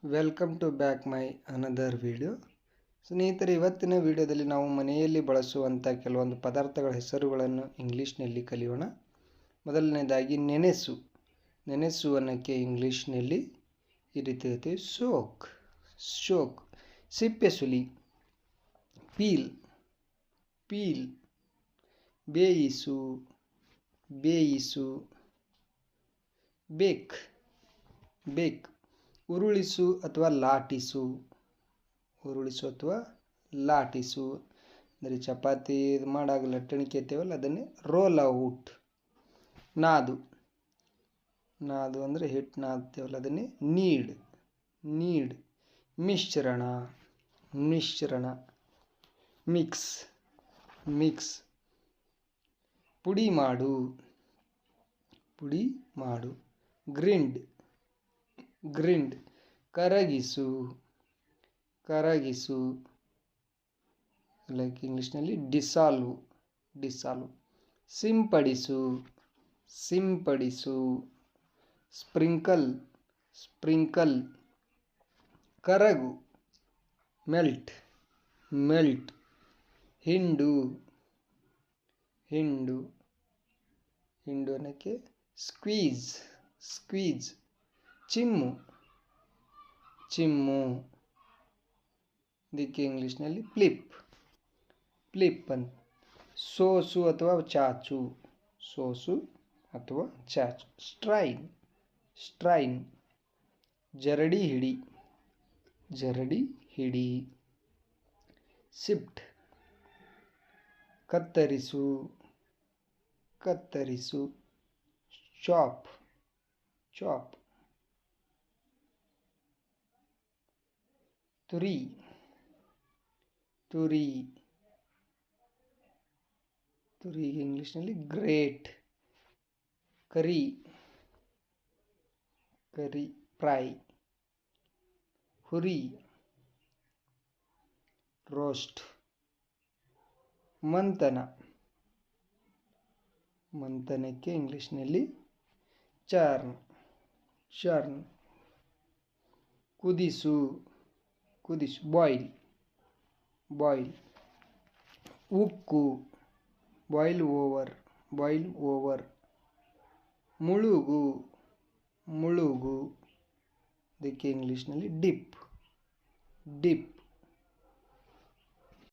Welcome to back my another video. ಸ್ನೇಹಿತರೆ, ಇವತ್ತಿನ ವಿಡಿಯೋದಲ್ಲಿ ನಾವು ಮನೆಯಲ್ಲಿ ಬಳಸುವಂಥ ಕೆಲವೊಂದು ಪದಾರ್ಥಗಳ ಹೆಸರುಗಳನ್ನು ಇಂಗ್ಲೀಷ್ನಲ್ಲಿ ಕಲಿಯೋಣ. ಮೊದಲನೇದಾಗಿ ನೆನೆಸು. ನೆನೆಸು ಅನ್ನೋಕ್ಕೆ ಇಂಗ್ಲೀಷ್ನಲ್ಲಿ ಈ ರೀತಿ ಹೇಳ್ತೀವಿ, ಸೋಕ್. ಸೋಕ್. ಸಿಪ್ಪೆ ಸುಲಿ, ಪೀಲ್. ಪೀಲ್. ಬೇಯಿಸು. ಬೇಯಿಸು. ಬೇಕ್. ಬೇಕ್. ಉರುಳಿಸು ಅಥವಾ ಲಾಟಿಸು. ಉರುಳಿಸು ಅಥವಾ ಲಾಟಿಸು ಅಂದರೆ ಚಪಾತಿ ಮಾಡಾಗ ಲಟ್ಟಣಿಕೆ ಇರ್ತೇವಲ್ಲ ಅದನ್ನೇ ರೋಲ್ ಔಟ್. ನಾದು. ನಾದು ಅಂದರೆ ಹಿಟ್ಟು ನಾದ್ತೇವಲ್ಲ ಅದನ್ನೇ ನೀಡ್. ನೀಡ್. ಮಿಶ್ರಣ. ಮಿಶ್ರಣ. ಮಿಕ್ಸ್. ಮಿಕ್ಸ್. ಪುಡಿ ಮಾಡು. ಪುಡಿ ಮಾಡು. ಗ್ರಿಂಡ್. ಗ್ರಿಂಡ್. ಕರಗಿಸು. ಕರಗಿಸು. ಲೈಕ್ ಇಂಗ್ಲೀಷ್ನಲ್ಲಿ ಡಿಸಾಲ್ವ್. ಡಿಸಾಲ್ವ್. ಸಿಂಪಡಿಸು. ಸಿಂಪಡಿಸು. ಸ್ಪ್ರಿಂಕಲ್. ಸ್ಪ್ರಿಂಕಲ್. ಕರಗು. ಮೆಲ್ಟ್. ಮೆಲ್ಟ್. ಹಿಂಡು. ಹಿಂಡು. ಹಿಂಡು ಅನ್ನೋಕ್ಕೆ ಸ್ಕ್ವೀಸ್. ಸ್ಕ್ವೀಸ್. ಚಿಮ್ಮು. ಚಿಮ್ಮು. ಇದಕ್ಕೆ ಇಂಗ್ಲೀಷ್ನಲ್ಲಿ ಫ್ಲಿಪ್. ಫ್ಲಿಪ್ ಅಂತ. ಸೋಸು ಅಥವಾ ಚಾಚು. ಸೋಸು ಅಥವಾ ಚಾಚು. ಸ್ಟ್ರೈನ್. ಸ್ಟ್ರೈನ್. ಜರಡಿ ಹಿಡಿ. ಜರಡಿ ಹಿಡಿ. ಸಿಫ್ಟ್. ಕತ್ತರಿಸು. ಕತ್ತರಿಸು. ಚಾಪ್. ಚಾಪ್. ತುರಿ. ತುರಿ. ತುರಿಗೆ ಇಂಗ್ಲೀಷ್ನಲ್ಲಿ ಗ್ರೇಟ್. ಕರಿ. ಕರಿ. ಫ್ರೈ. ಹುರಿ. ರೋಸ್ಟ್. ಮಂಥನ. ಮಂಥನಕ್ಕೆ ಇಂಗ್ಲೀಷ್ನಲ್ಲಿ ಚರ್ನ್. ಚರ್ನ್. ಕುದಿಸು. ಕುದಿಸು. ಬಾಯ್ಲ್. ಬಾಯ್ಲ್. ಉಕ್ಕು. Boil over. Boil over. ಮುಳುಗು. ಮುಳುಗು. ಇದಕ್ಕೆ ಇಂಗ್ಲೀಷ್ನಲ್ಲಿ ಡಿಪ್. ಡಿಪ್.